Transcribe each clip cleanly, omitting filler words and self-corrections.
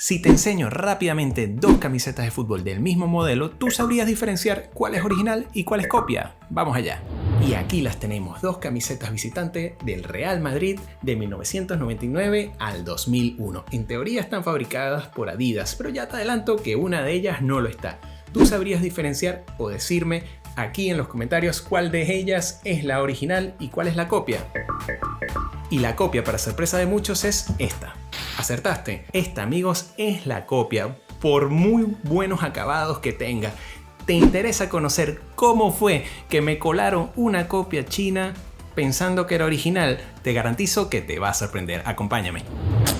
Si te enseño rápidamente dos camisetas de fútbol del mismo modelo, tú sabrías diferenciar cuál es original y cuál es copia. Vamos allá. Y aquí las tenemos, dos camisetas visitantes del Real Madrid de 1999 al 2001. En teoría están fabricadas por Adidas, pero ya te adelanto que una de ellas no lo está. ¿Tú sabrías diferenciar o decirme aquí en los comentarios cuál de ellas es la original y cuál es la copia? Y la copia, para sorpresa de muchos, es esta. Acertaste. Esta, amigos, es la copia, por muy buenos acabados que tenga. ¿Te interesa conocer cómo fue que me colaron una copia china pensando que era original? Te garantizo que te va a sorprender. Acompáñame.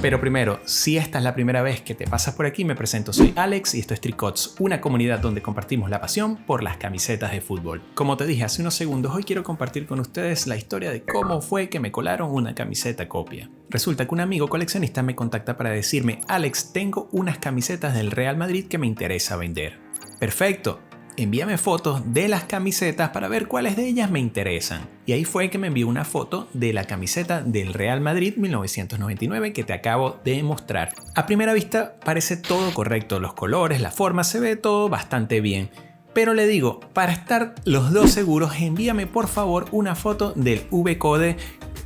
Pero primero, si esta es la primera vez que te pasas por aquí, me presento. Soy Alex y esto es Tricots, una comunidad donde compartimos la pasión por las camisetas de fútbol. Como te dije hace unos segundos, hoy quiero compartir con ustedes la historia de cómo fue que me colaron una camiseta copia. Resulta que un amigo coleccionista me contacta para decirme: Alex, tengo unas camisetas del Real Madrid que me interesa vender. Perfecto. Envíame fotos de las camisetas para ver cuáles de ellas me interesan. Y ahí fue que me envió una foto de la camiseta del Real Madrid 1999 que te acabo de mostrar. A primera vista parece todo correcto, los colores, la forma, se ve todo bastante bien. Pero le digo, para estar los dos seguros, envíame por favor una foto del V-Code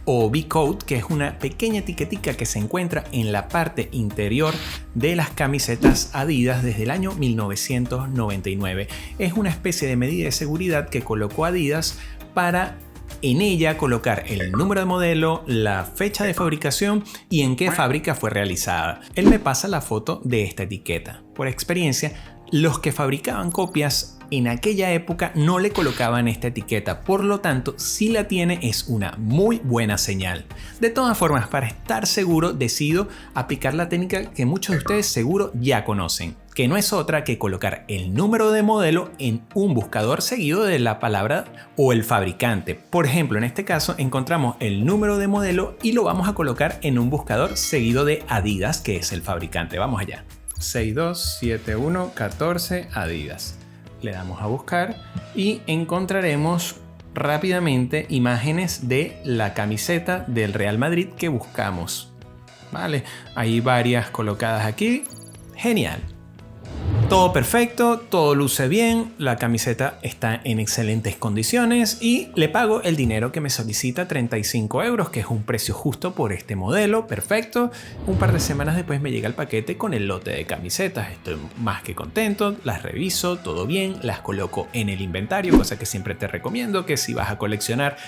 o V-Code, que es una pequeña etiquetica que se encuentra en la parte interior de las camisetas Adidas desde el año 1999. Es una especie de medida de seguridad que colocó Adidas para en ella colocar el número de modelo, la fecha de fabricación y en qué fábrica fue realizada. Él me pasa la foto de esta etiqueta. Por experiencia, los que fabricaban copias en aquella época no le colocaban esta etiqueta, por lo tanto, si la tiene es una muy buena señal. De todas formas, para estar seguro, decido aplicar la técnica que muchos de ustedes seguro ya conocen, que no es otra que colocar el número de modelo en un buscador seguido de la palabra o el fabricante. Por ejemplo, en este caso encontramos el número de modelo y lo vamos a colocar en un buscador seguido de Adidas, que es el fabricante. Vamos allá. 627114 Adidas. Le damos a buscar y encontraremos rápidamente imágenes de la camiseta del Real Madrid que buscamos. Vale, hay varias colocadas aquí. Genial. Todo perfecto, todo luce bien, la camiseta está en excelentes condiciones y le pago el dinero que me solicita, 35 euros, que es un precio justo por este modelo, perfecto. Un par de semanas después me llega el paquete con el lote de camisetas, estoy más que contento, las reviso, todo bien, las coloco en el inventario, cosa que siempre te recomiendo que si vas a coleccionar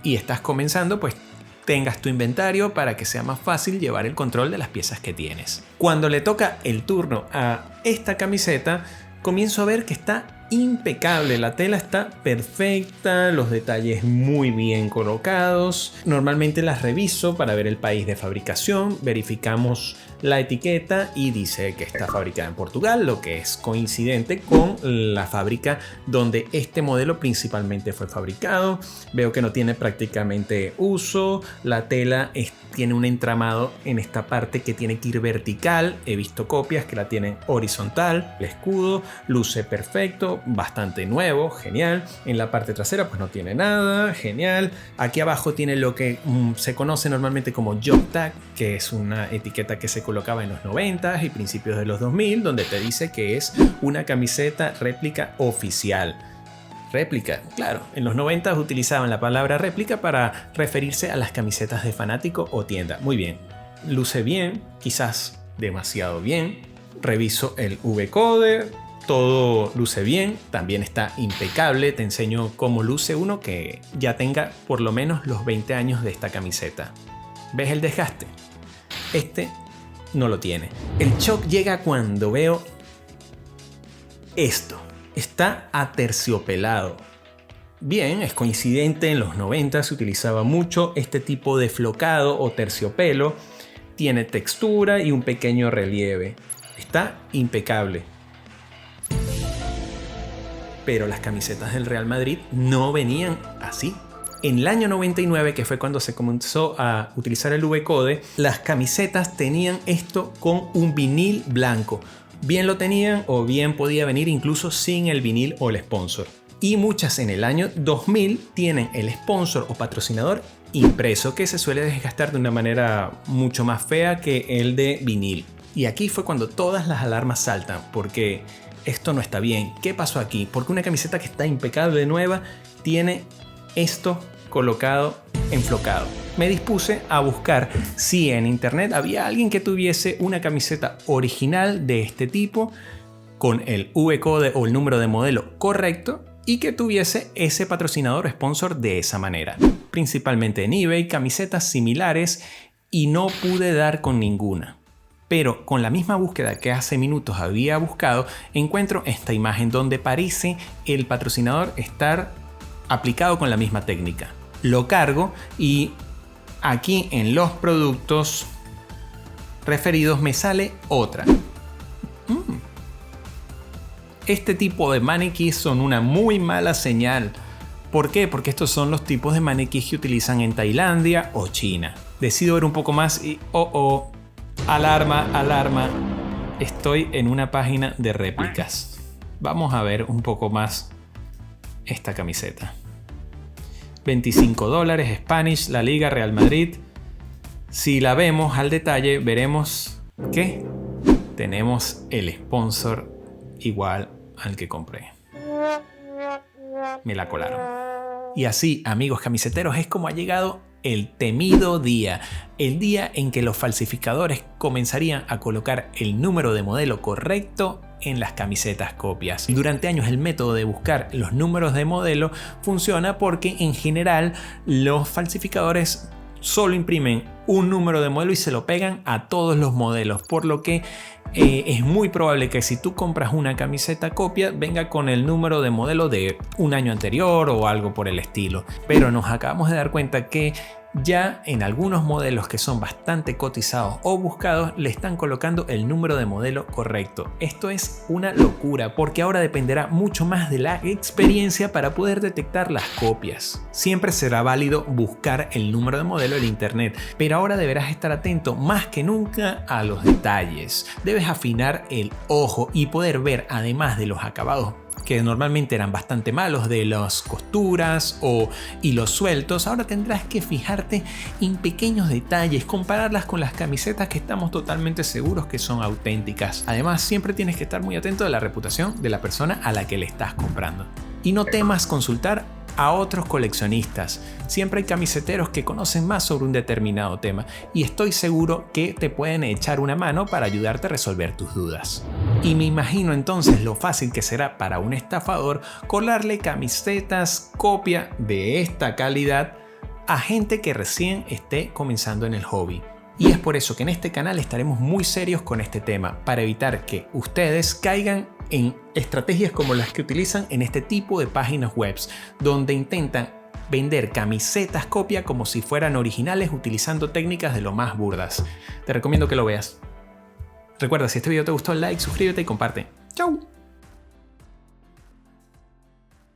y estás comenzando, pues tengas tu inventario para que sea más fácil llevar el control de las piezas que tienes. Cuando le toca el turno a esta camiseta, comienzo a ver que está impecable, la tela está perfecta, los detalles muy bien colocados. Normalmente las reviso para ver el país de fabricación, verificamos la etiqueta y dice que está fabricada en Portugal, lo que es coincidente con la fábrica donde este modelo principalmente fue fabricado. Veo que no tiene prácticamente uso, la tela tiene un entramado en esta parte que tiene que ir vertical, he visto copias que la tienen horizontal, el escudo luce perfecto, bastante nuevo, genial. En la parte trasera pues no tiene nada, genial. Aquí abajo tiene lo que se conoce normalmente como Job Tag, que es una etiqueta que se colocaba en los 90 y principios de los 2000, donde te dice que es una camiseta réplica oficial. Réplica, claro, en los 90 utilizaban la palabra réplica para referirse a las camisetas de fanático o tienda. Muy bien, luce bien, quizás demasiado bien. Reviso el V-Code, todo luce bien, también está impecable. Te enseño cómo luce uno que ya tenga por lo menos los 20 años de esta camiseta. ¿Ves el desgaste? Este no lo tiene. El shock llega cuando veo esto. Está aterciopelado. Bien, es coincidente, en los 90 se utilizaba mucho este tipo de flocado o terciopelo. Tiene textura y un pequeño relieve. Está impecable. Pero las camisetas del Real Madrid no venían así. En el año 99, que fue cuando se comenzó a utilizar el V-Code, las camisetas tenían esto con un vinil blanco. Bien lo tenían o bien podía venir incluso sin el vinil o el sponsor. Y muchas en el año 2000 tienen el sponsor o patrocinador impreso, que se suele desgastar de una manera mucho más fea que el de vinil. Y aquí fue cuando todas las alarmas saltan, porque esto no está bien. ¿Qué pasó aquí? Porque una camiseta que está impecable nueva tiene esto colocado enflocado. Me dispuse a buscar si en internet había alguien que tuviese una camiseta original de este tipo, con el V-code o el número de modelo correcto, y que tuviese ese patrocinador sponsor de esa manera. Principalmente en eBay, camisetas similares, y no pude dar con ninguna. Pero con la misma búsqueda que hace minutos había buscado, encuentro esta imagen donde parece el patrocinador estar aplicado con la misma técnica. Lo cargo y aquí en los productos referidos me sale otra. Este tipo de maniquís son una muy mala señal. ¿Por qué? Porque estos son los tipos de maniquís que utilizan en Tailandia o China. Decido ver un poco más y alarma, alarma. Estoy en una página de réplicas. Vamos a ver un poco más esta camiseta. $25, Spanish, La Liga, Real Madrid. Si la vemos al detalle, veremos que tenemos el sponsor igual al que compré. Me la colaron. Y así, amigos camiseteros, es como ha llegado el temido día. El día en que los falsificadores comenzarían a colocar el número de modelo correcto en las camisetas copias. Durante años el método de buscar los números de modelo funciona porque en general los falsificadores solo imprimen un número de modelo y se lo pegan a todos los modelos, por lo que es muy probable que si tú compras una camiseta copia venga con el número de modelo de un año anterior o algo por el estilo. Pero nos acabamos de dar cuenta que ya en algunos modelos que son bastante cotizados o buscados le están colocando el número de modelo correcto. Esto es una locura porque ahora dependerá mucho más de la experiencia para poder detectar las copias. Siempre será válido buscar el número de modelo en internet, pero ahora deberás estar atento más que nunca a los detalles. Debes afinar el ojo y poder ver, además de los acabados que normalmente eran bastante malos, de las costuras o hilos sueltos, ahora tendrás que fijarte en pequeños detalles, compararlas con las camisetas que estamos totalmente seguros que son auténticas. Además, siempre tienes que estar muy atento de la reputación de la persona a la que le estás comprando. Y no temas consultar a otros coleccionistas. Siempre hay camiseteros que conocen más sobre un determinado tema y estoy seguro que te pueden echar una mano para ayudarte a resolver tus dudas. Y me imagino entonces lo fácil que será para un estafador colarle camisetas copia de esta calidad a gente que recién esté comenzando en el hobby. Y es por eso que en este canal estaremos muy serios con este tema, para evitar que ustedes caigan en estrategias como las que utilizan en este tipo de páginas web, donde intentan vender camisetas copia como si fueran originales utilizando técnicas de lo más burdas. Te recomiendo que lo veas. Recuerda, si este video te gustó, like, suscríbete y comparte. ¡Chau!